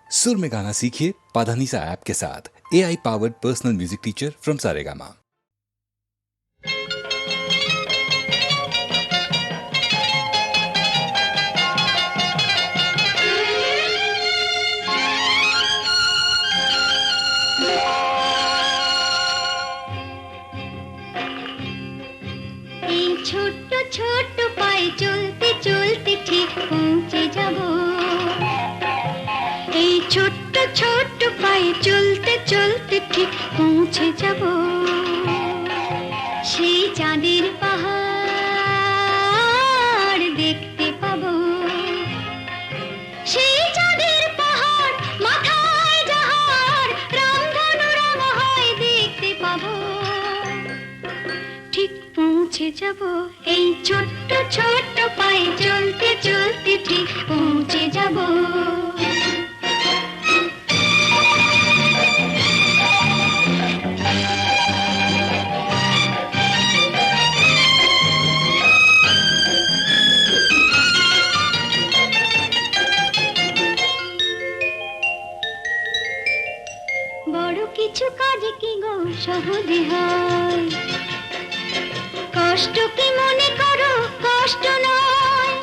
सुर में गाना सीखिए पाधानीसा ऐप के साथ। AI powered personal music teacher from Saregama. ছোট্ট ছোট্ট পায়ে চলতে চলতে ঠিক পৌঁছে যাব। এই ছোট্ট ছোট্ট পায়ে চলতে চলতে ঠিক পৌঁছে যাব। সেই চাঁদের পাহাড় দেখতে পাবো। সেই চাঁদের পাহাড় মাথায় যাহার রামধনু রং হয় দেখতে পাবো। ঠিক পৌঁছে যাব। এই ছোট্ট ছোট্ট পায়ে চলতে চলতে ঠিক পৌঁছে যাব। বড় কিছু কাজ কি গো সহজে হয়, কষ্ট কি মনে করো কষ্ট নয়।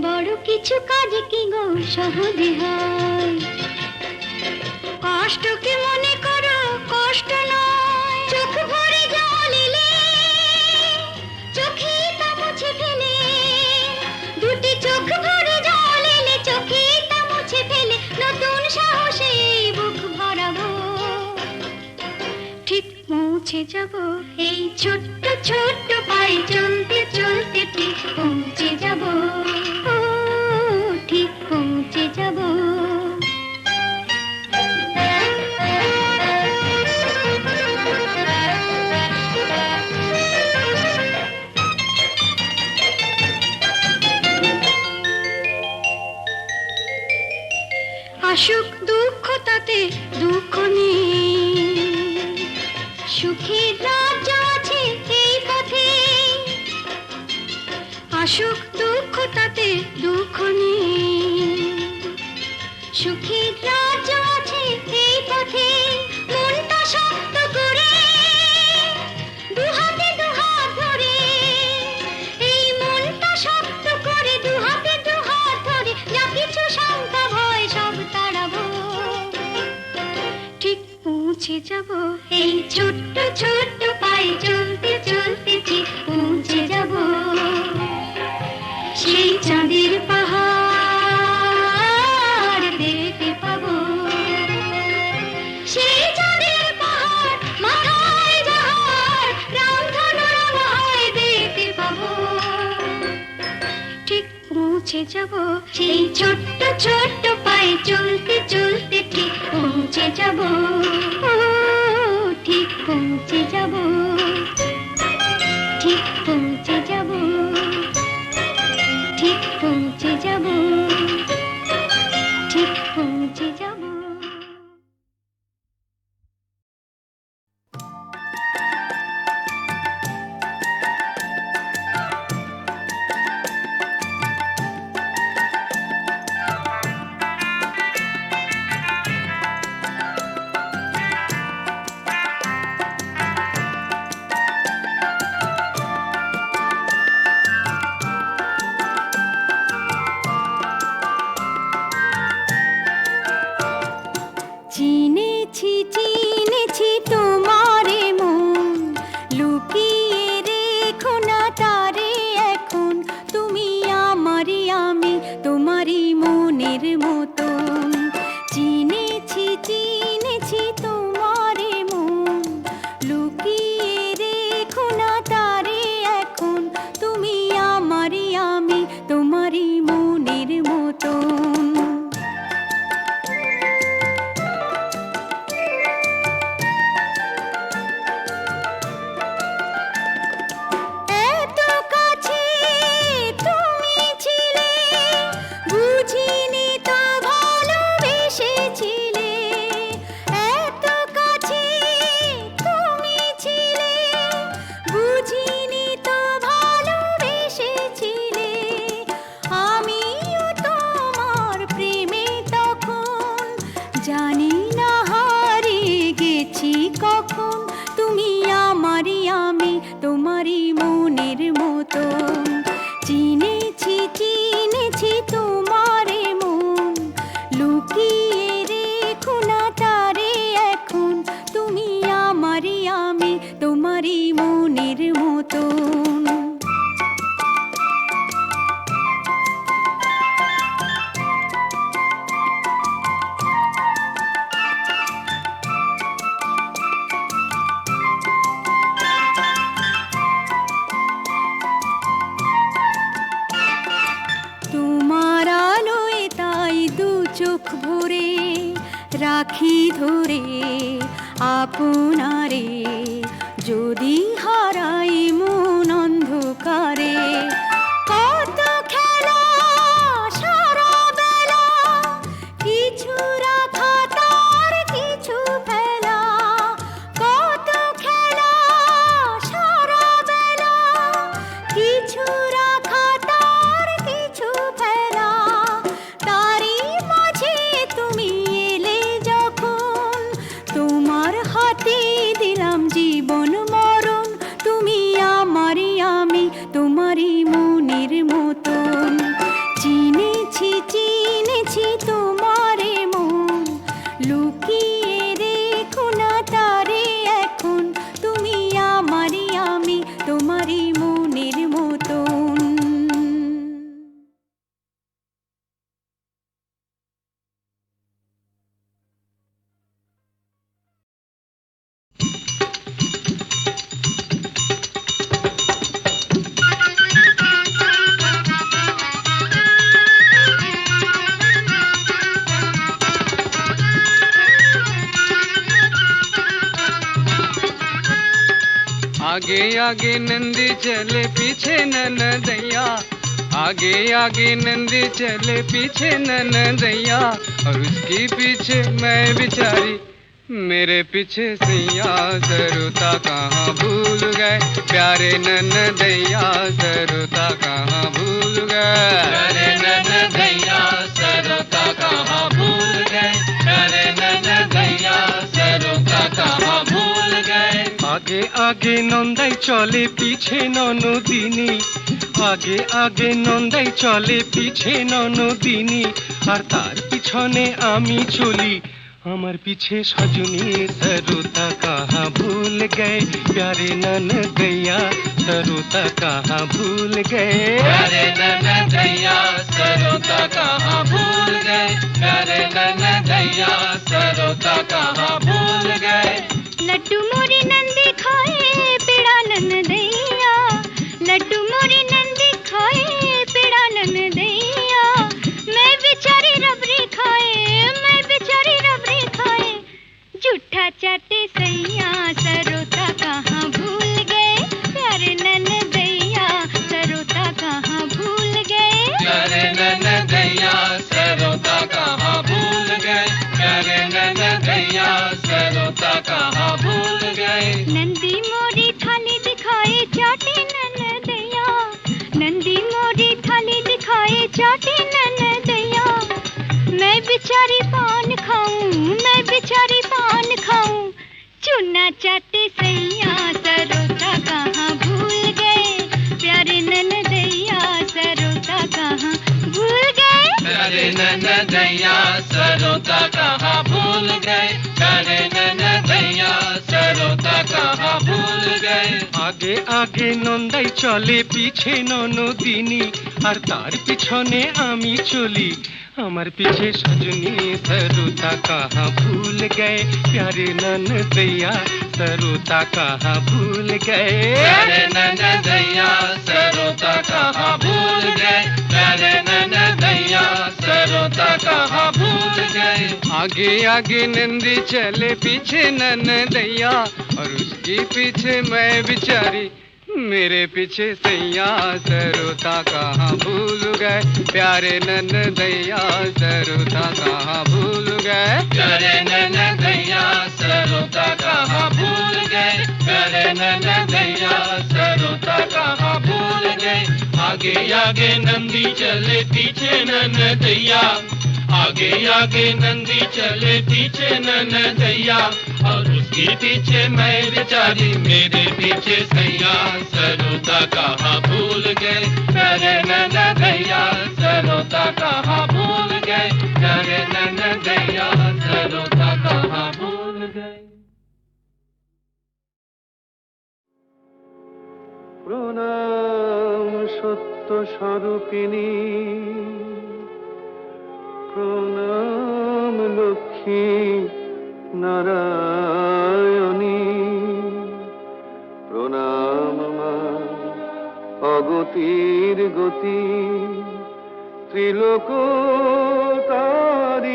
বড় কিছু কাজ কি গো সহজে হয়, কষ্ট কি মনে করো কষ্ট নয়। চোখ ভরে জল এলে চোখে তা মুছে ফেলে, দুটি চোখ ভরে জল এলে চোখে তা মুছে ফেলে নতুন সাহসে বুক ভরাবো। ঠিক পৌঁছে যাব। এই ছোট্ট ছোট্ট পায়ে চলতে চলতে ঠিক পৌঁছে যাব। ও ঠিক পৌঁছে যাব। আসুক দুঃখ তাতে দুঃখ নেই, সুখের রাজ্য আছে এই পথে। আসুক দুঃখ তাতে দুঃখ নেই, সুখের রাজ্য আছে এই পথে। মনটা শক্ত করে দুহাতে দুহাত ধরে, এই মনটা শক্ত করে দুহাতে দুহাত ধরে যা কিছু শঙ্কা ভয় সব তাড়াবো। ঠিক পৌঁছে যাব। এই ছোট্ট ছোট্ট পায়ে চলতে চলতে ঠিক পৌঁছে যাব। সেই চাঁদের পাহাড় দেখতে পাবো। সেই চাঁদের পাহাড় মাথায় যাহার রামধনু রং হয় দেখতে পাবো। ঠিক পৌঁছে যাব। সেই ছোট্ট ছোট্ট পায়ে চলতে চলতে ঠিক পৌঁছে যাব। ও ঠিক পৌঁছে যাব। ঠিক পৌঁছে যাব। ঠিক পৌঁছে যাব। ঠিক পৌঁছে যাব। চোখ ভরে রাখি ধরে আপনারে, যদি হারাই মন অন্ধকারে। কত খেলা সারা বেলা, কিছু রাখা তার কিছু ফেলা। কত খেলা সারা বেলা, কিছু রাখা তার কিছু ফেলা। তারই মাঝে তুমি এলে যখন, তোমার হাতে দিলাম জীবন মরণ। তুমি আমারই আমি, তোমারই মনের মতন। চিনেছি চিনেছি তোমারে মন, লুকিয়ে রেখো না তারে এখন। তুমি আমারই আমি, তোমারই মনের মতন। आगे आगे नंदी चले पीछे ननदैया, आगे आगे नंदी चले पीछे ननदैया। और उसके पीछे मैं बिचारी, मेरे पीछे सैया। सरुता कहाँ भूल गए प्यारे ननदैया, सरुता कहाँ भूल गए प्यारे ननदैया, सरुता कहाँ भूल गए प्यारे ननदैया, सरुता कहाँ भूल गए। आगे आगे नंदाई चले पीछे ननदिनी, आगे आगे नंदाई चले पीछे ननदिनी। और तार पिछने आमी चली, আমার পিছে সজনী। সরুতা কাহা ভুল গয়ে প্যারে ননदैया, সরুতা কাহা ভুল গয়ে प्यारे ननदैया, सरुता कहाँ भूल गए प्यारे ननदैया, सरुता कहाँ भूल गए। लड्डू मोरी नंदी खाए पेड़ा ननदैया, लड्डू मोरी नंदी खाए पेड़ा ननदैया। मैं बेचारी रबड़ी खाए, मैं बेचारी रबड़ी खाए। झूठा चाटे सैया, सरोता कहाँ भूल गए प्यारे ननदैया, सरोता कहाँ भूल गए प्यारे ननदैया, सरुता कहाँ भूल गए प्यारे ननदैया, सरुता कहाँ भूल गए। नंदी मोरी थाली दिखाए चाटे ननदैया, नंदी मोरी थाली दिखाए चाटे ननदैया। मैं बेचारी पान खाऊं, मैं बेचारी पान खाऊं। चूना चाटे सैया, सरोता कहाँ भूल गए प्यारे ननदैया, सरोता कहाँ भूल गए प्यारे ननदैया, सरुता कहाँ भूल गए प्यारे ननदैया, सरुता कहाँ भूल गए। আগে আগে নন্দাই চলে পিছে ননদিনী, আর তার পিছনে আমি চলি। আমার পিছে সজনী, সরুতা কাহা ভুল গয়ে প্যারে ননदैया, সরুতা কাহা ভুল গয়ে प्यारे ननदैया, सरुता कहाँ भूल गए प्यारे ननदैया, सरुता कहाँ भूल गए। आगे आगे नंदी चले पीछे ननदैया, और उसके पीछे मैं बिचारी, मेरे पीछे सैया। सरुता कहाँ भूल गए प्यारे ननदैया, सरुता कहाँ भूल गए प्यारे ननदैया, सरुता कहाँ भूल गए प्यारे ननदैया, सरुता कहाँ भूल गए। आगे आगे नंदी चले पीछे ननदैया, आगे आगे नंदी चले पीछे ननदैया। और उसके पीछे मैं बेचारी, मेरे पीछे सैया। सरुता कहाँ भूल गए प्यारे ननदैया, सरुता कहाँ भूल गए प्यारे ननदैया, सरुता कहाँ भूल गए। প্রণাম সত্য স্বরূপিণী, প্রণাম লক্ষ্মী নারায়ণী, প্রণাম মা অগতির গতি, ত্রিলোক তারি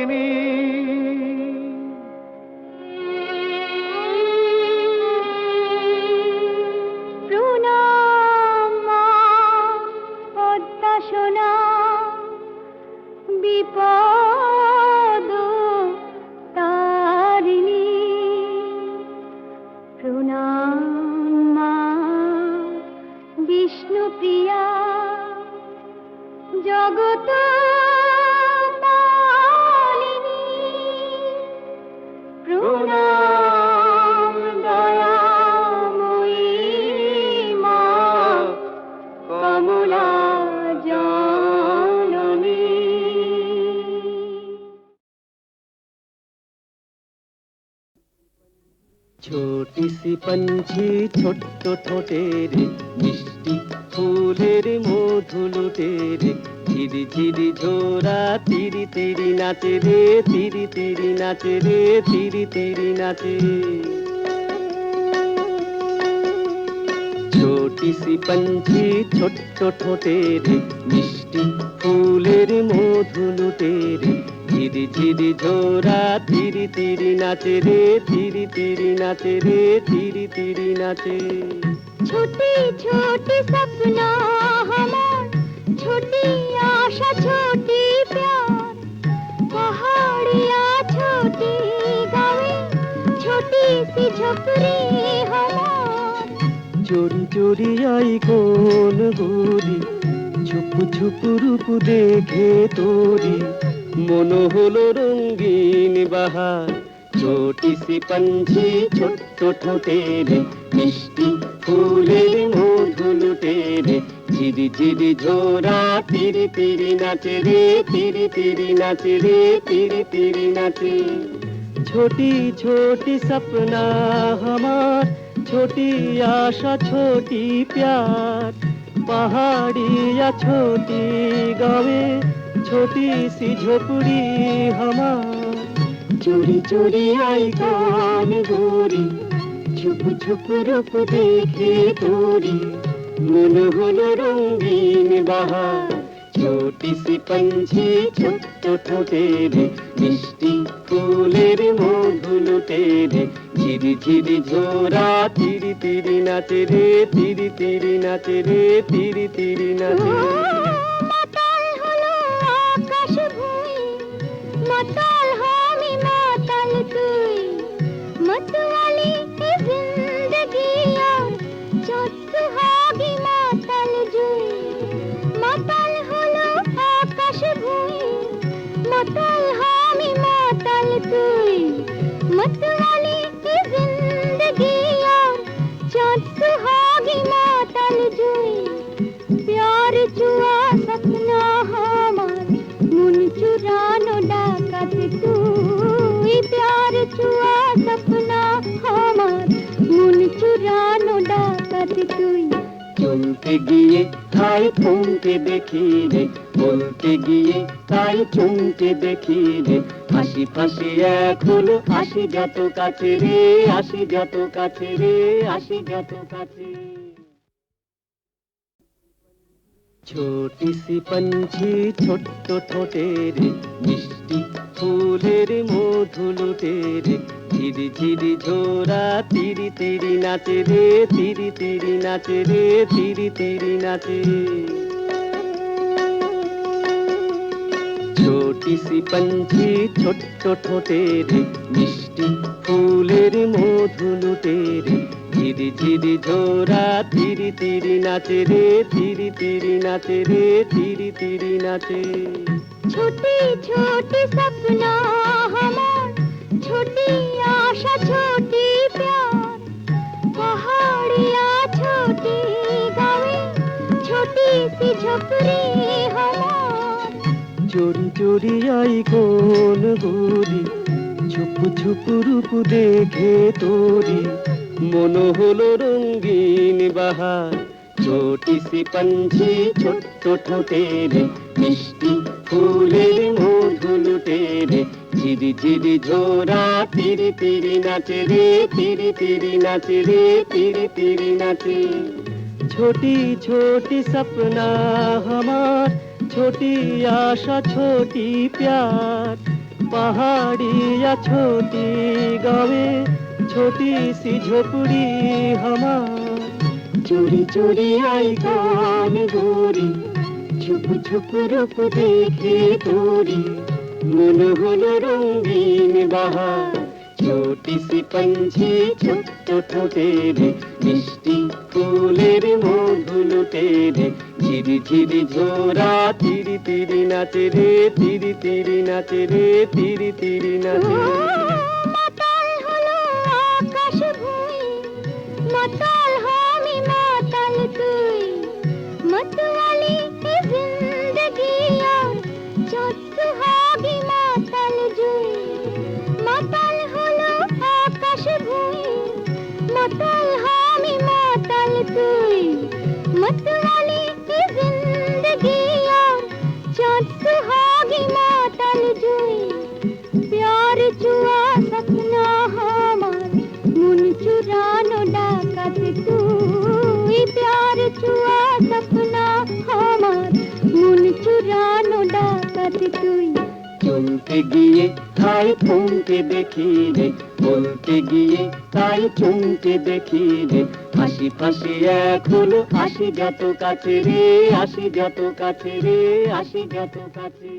ছোটি সি পঞ্ছি ছোট্ট ঠোঁটের মিষ্টি ফুলের মধু লুটের ঝিরি ঝিরি ঝোরা তিরি তিরি নাচে রে তিরি তিরি নাচে রে তিরি তিরি নাচে ছোটি সি পঞ্ছি ছোট্ট ঠোঁটের মিষ্টি ফুলের মধু লুটের ঝিরি ঝিরি ঝোরা তিরি তিরি নাচে রে তিরি তিরি নাচে রে তিরি তিরি নাচে छोटी छोटी सपना हमार छोटी आशा छोटी प्यार पहाड़िया छोटी गावे छोटी सी झोपड़ी हमार চোরি চোরি আই কোন গোরি ছুপ ছুপ রূপ দেখে তোরি মন হলো রঙিন বাহার ছোটি সি পঞ্ছি ছোট্ট ঠোঁটের মিষ্টি ফুলের মধু লুটের ঝিরি ঝিরি ঝোরা তিরি তিরি নাচে রে তিরি তিরি নাচে রে তিরি তিরি নাচে छोटी छोटी सपना हमार छोटी आशा छोटी प्यार पहाड़िया छोटी गावे छोटी सी झोपड़ी हमार चोरी चोरी आई कान गोरी छुप छुप रूप देखे तोरी मन हलो रंगीन बहार छोटी सी पंछी ছোট্ট ঠোঁটের মিষ্টি ফুলের মধু লুটের ঝিরি ঝিরি ঝোরা তিরি তিরি নাচে রে তিরি তিরি নাচে রে তিরি তিরি নাচে মাতাল হলো আকাশ ভুঁই মাতাল আমি মাতাল তুই मतवाली है जिंदगी और चोट होगी माताल जुई माताल হলো আকাশ ভুঁই মাতাল আমি মাতাল তুই मतवाली है जिंदगी और चोट होगी माताल जुई प्यार जुआ सपना हमार मुन चुरानो डाकत তুই प्यार जुआ सपना हमार मुन चुरानो डाकत তুই চলতে গিয়ে তাই থমকে দেখি রে বলতে গিয়ে তাই চমকে দেখি রে হাসি ফাঁসি এক হলো আসি যত কাছে রে আসি যত কাছে রে আসি যত কাছে छोटी सी पंछी ছোট্ট ঠোঁটের মিষ্টি ফুলের মধু লুটের ঝিরি ঝিরি ঝোরা তিরি তিরি নাচে রে তিরি তিরি নাচে রে তিরি তিরি নাচে छोटी सी पंछी ছোট্ট ঠোঁটের মিষ্টি ফুলের মধু লুটের ঝিরি ঝিরি ঝোরা তিরি তিরি নাচে রে তিরি তিরি নাচে রে তিরি তিরি নাচে छोटी छोटी सपना हमार छोटी आशा छोटी प्यार पहाड़िया छोटी गावे छोटी सी झोपड़ी हमार चोरी चोरी आई कौन गोरी छुप छुप रूप देखे तोरी मन हलो रंगीन बहार छोटी सी पंछी ছোট্ট ঠোঁটের মিষ্টি ফুলের মধু লুটের ঝিরি ঝিরি ঝোরা তিরি তিরি নাচে রে তিরি তিরি নাচে রে তিরি তিরি নাচে छोटी छोटी सपना हमार छोटी आशा छोटी प्यार पहाड़िया छोटी गावे छोटी सी झोपड़ी हमार चोरी चोरी आई कान गोरी छुप छुप रूप देखे तोरी मन हलो रंगीन बहार छोटी सी पंछी ছোট্ট ঠোঁটের মিষ্টি ফুলের মধু লুটের ঝিরি ঝিরি ঝোরা তিরি তিরি নাচে রে তিরি তিরি নাচে রে তিরি তিরি নাচে মাতাল হলো আকাশ ভুঁই মাতাল আমি মাতাল তুই मतवाली है जिंदगी और चोट होगी माताल जुई माताल হলো আকাশ ভুঁই प्यार चुआ सपना हमार मुन चुरानो डाकत তুই प्यार चुआ सपना हमार मुन चुरानो डाकत তুই চলতে গিয়ে তাই থমকে দেখি রে, বলতে গিয়ে তাই চমকে দেখি রে, হাসি ফাঁসি এক হলো, আসি যত কাছে রে, আসি যত কাছে রে, আসি যত কাছে।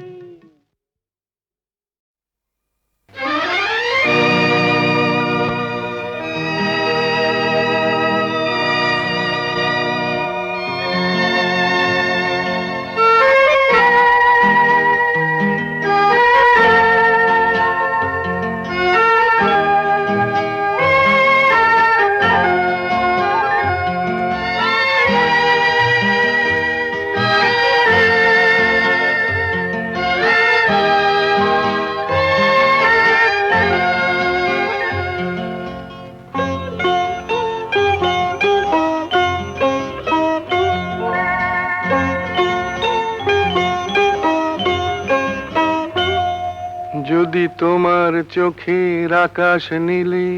যদি তোমার চোখের আকাশ নীলে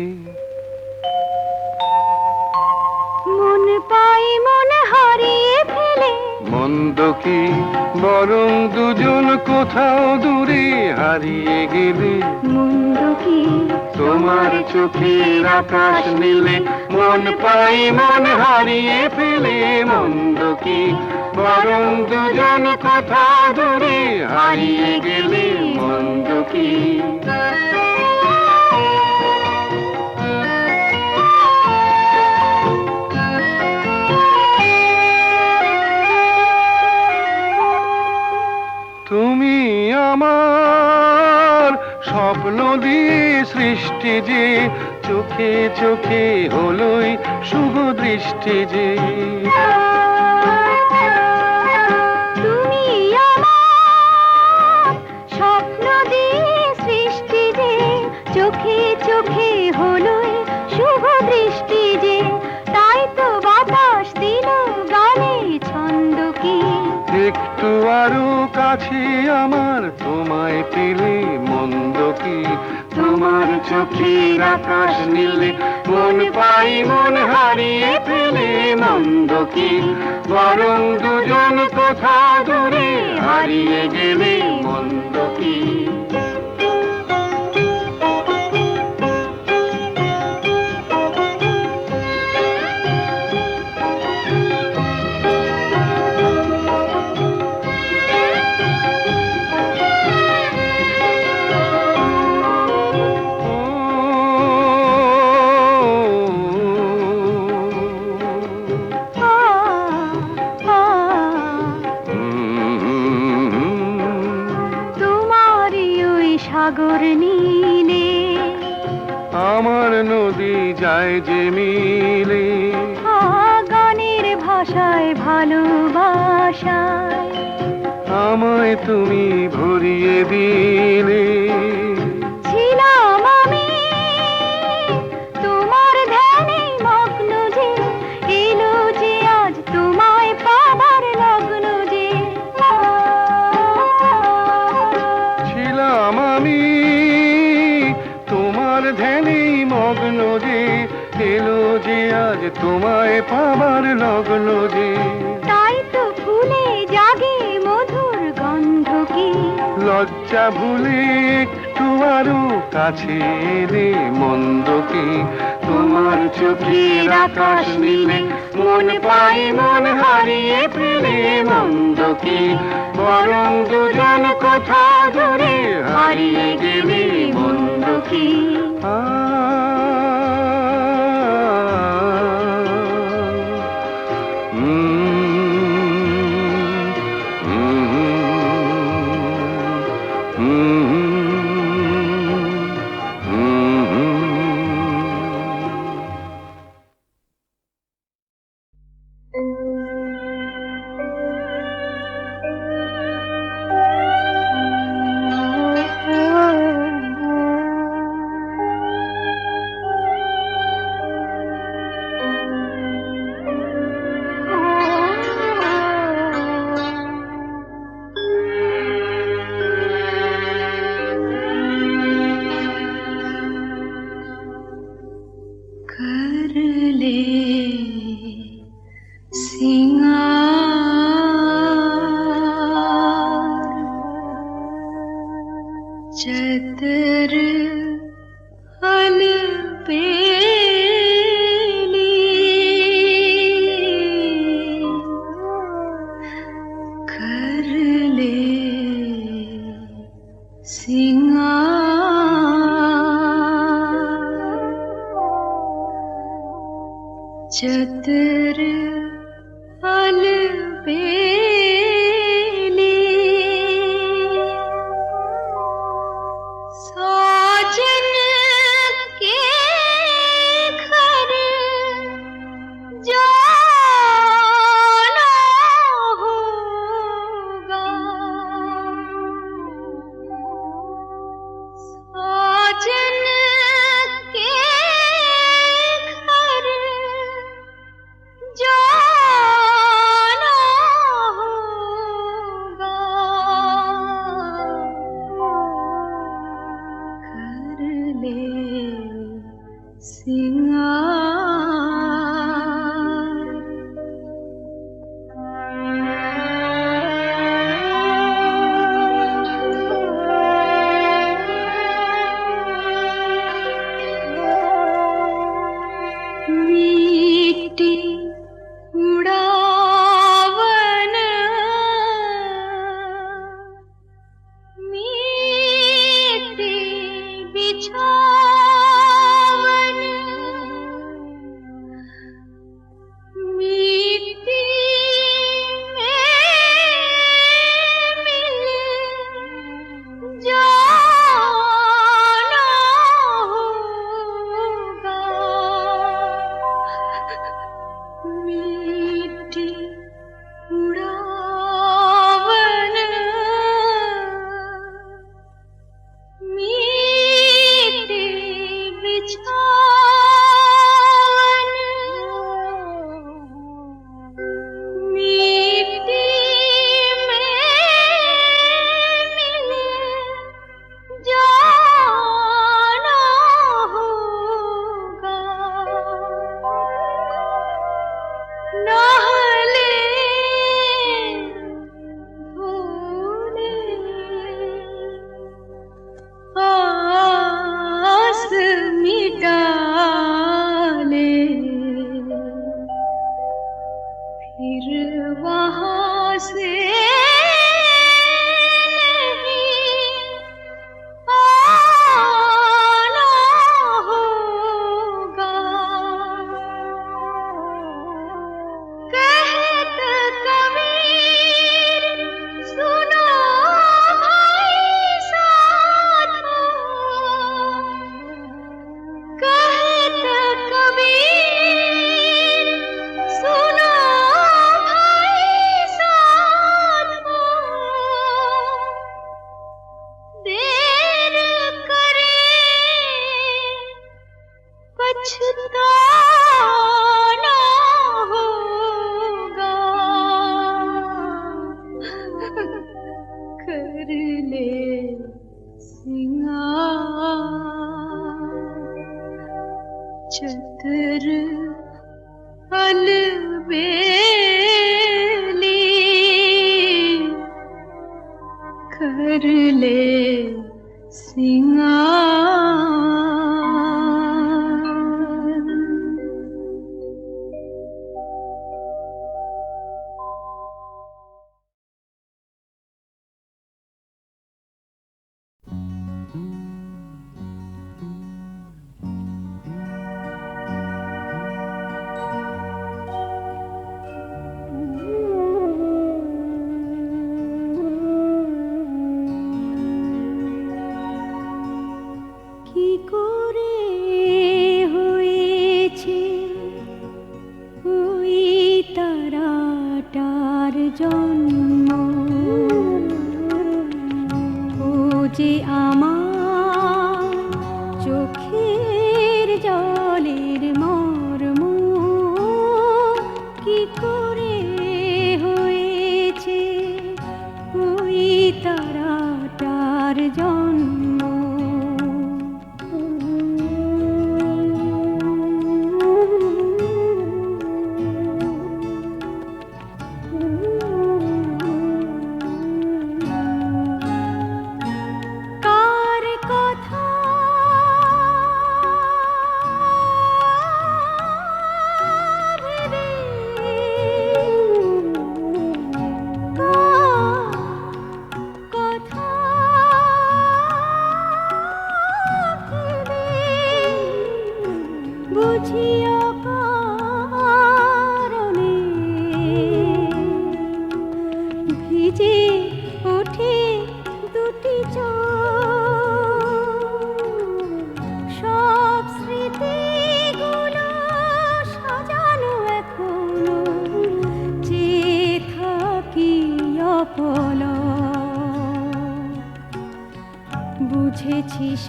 মন পাই মন হারিয়ে ফেলে মন্দ কি বরং দুজন কোথাও দূরে হারিয়ে গেলে, মন্দ কি তোমার চোখের আকাশ নীলে মন পাই মন হারিয়ে ফেলে, মন্দ কি বরং দুজন কোথাও দূরে হারিয়ে গেলে, মন্দ কি। তুমি আমার স্বপ্ন দিয়ে সৃষ্টি যে, চোখে চোখে হলোই শুভ দৃষ্টি যে, তুমি আমার স্বপ্ন দিয়ে সৃষ্টি যে, চোখে চোখে হলোই শুভ দৃষ্টি যে, তাই তো বাতাস দিল গানে ছন্দ কি, একটু আরো কাছে আমার তোমায় পেলে, মন্দ কি। তোমার চোখের আকাশ নীলে মন পাই মন হারিয়ে ফেলে, মন্দ কি বরং দুজন কোথা দূরে হারিয়ে গেলে, মন্দ কি। সাগর নীলে আমার নদী যায় যে মিলে, গানের ভাষায় ভালোবাসায় আমায় তুমি ভরিয়ে দিলে, ছিলাম আমি তোমার ধ্যানে মগ্ন যে, এলো যে আজ তোমায় পাবার লগ্ন যে, ছিলাম আমি তোমার ধ্যানে মগ্ন যে, এলো যে আজ তোমায় পাবার লগ্ন যে, তাই তো ফুলে জাগে মধুর গন্ধ কি, লজ্জা ভুলে একটু আরো কাছে এলে, মন্দ কি। তোমার চোখের আকাশ নীলে মন পাই মন হারিয়ে ফেলে, মন্দ কি বরং দুজন কোথা দূরে হারিয়ে গেলে, মন্দ কি। चतुर अलबेली साजन के घर जाना होगा साजन के घर जाना होगा कर ले सिंगार मीठी उड़ावन मीठी बिछावन मिट्टी में मिल जाना होगा मीठी उड़ावन मीठी बिछावन मिट्टी में मिल जाना होगा नहले भूले आस मिटा ले फिर वहाँ से नहीं आना होगा कहत कबीर सुनो भाई साधो कहत कबीर सुनो भाई साधो देर करे पछताना होगा कर ले सिंगार चतुर अलबेली कर ले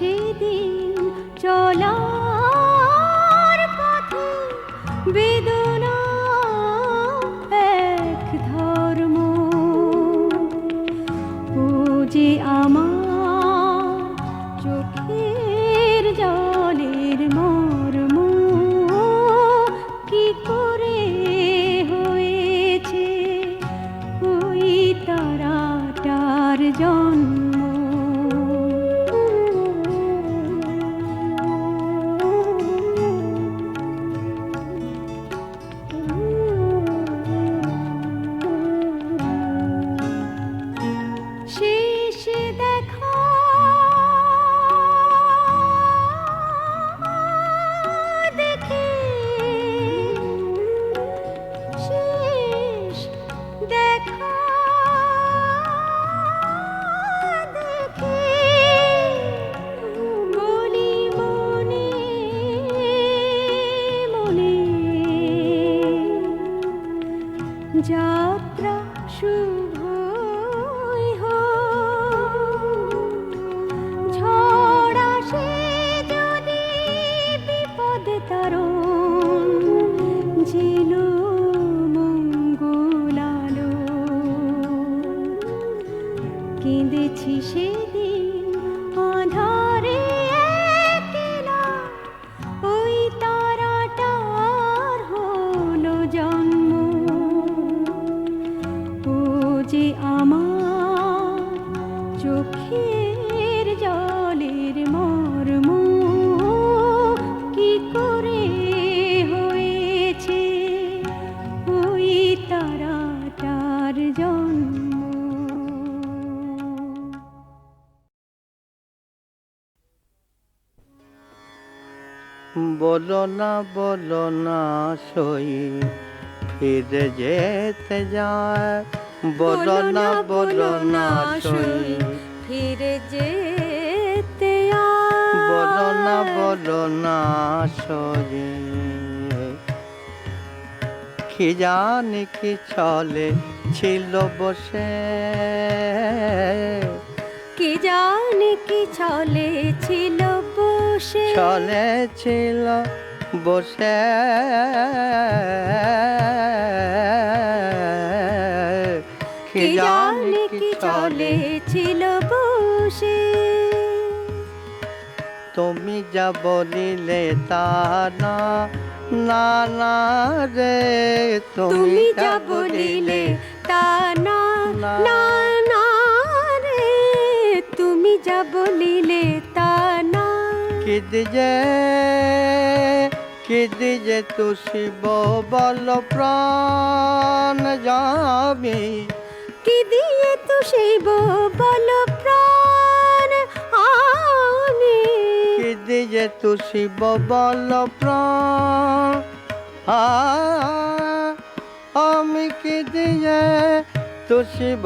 সেদিন চলার পথে বেদনা এক ধর্ম, ও যে আমার চোখের জলের মর্ম, কি করে হয়েছে ওই তারাটার জন্ম। শেষ দেখা দেখে, শেষ দেখা দেখে বলি মনে মনে, যাত্রা শুভই হোক, ঝড় আসে যদি বিপদ তারণ, যেন মঙ্গলালো। কেঁদেছি সেদিন আঁধারে একলা, ওই তারাটার হলো জন্ম, ও যে আমার চোখের জলের মর্ম, কি করে হয়েছে ওই তারাটার জন্ম। বলো না সই ফিরে যেতে যায়, বলো না সই ফিরে যেতে বলো না সই। কি জানি কি চলে ছিল বসে, কি জানি কি চলে ছিল বসে, চলে ছিল বসে, কি জানি কি চলে ছিল বসে। তুমি যা বলিলে তা না, না না রে, তুমি যা বলিলে তা না, না না রে, তুমি যা বলিলে তা না। কি দিজে তু শিব বল প্রাণ যাবি, কি দিয়ে তু শিব বল প্রাণ আমি, কি দিজে তু শিব বল প্রাণ আমি, কি দিয়ে তু শিব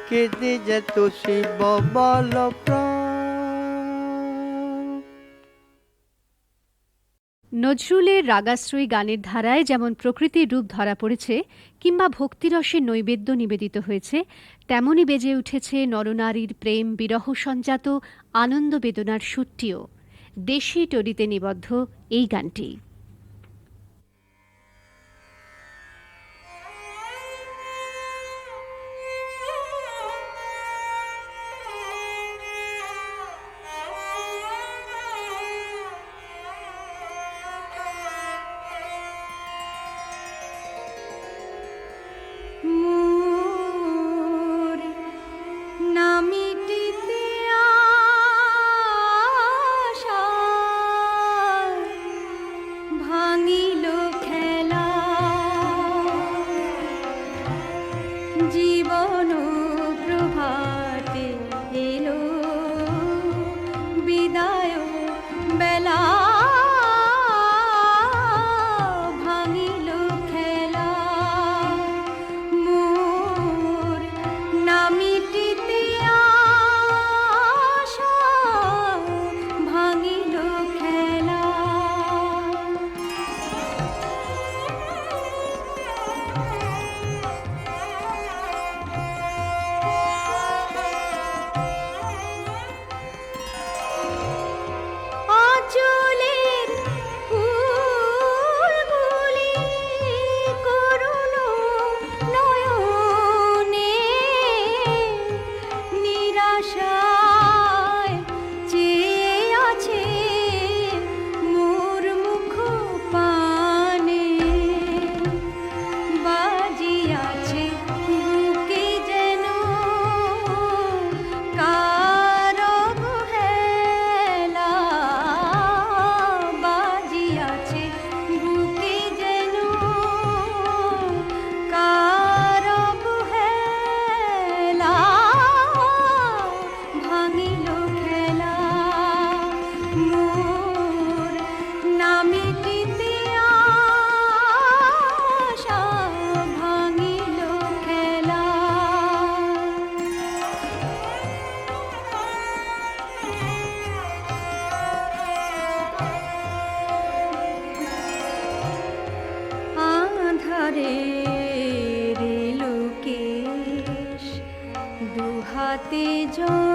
কি দিজে তু শিব বল প্রাণ। নজরুলের রাগাশ্রয়ী গানের ধারায় যেমন প্রকৃতির রূপ ধরা পড়েছে কিংবা ভক্তিরসের নৈবেদ্য নিবেদিত হয়েছে, তেমনই বেজে উঠেছে নরনারীর প্রেম বিরহ সঞ্জাত আনন্দ বেদনার সুরটিও। দেশি টরিতে নিবদ্ধ এই গানটি। মোর নামিটিতে আশা হাতে জল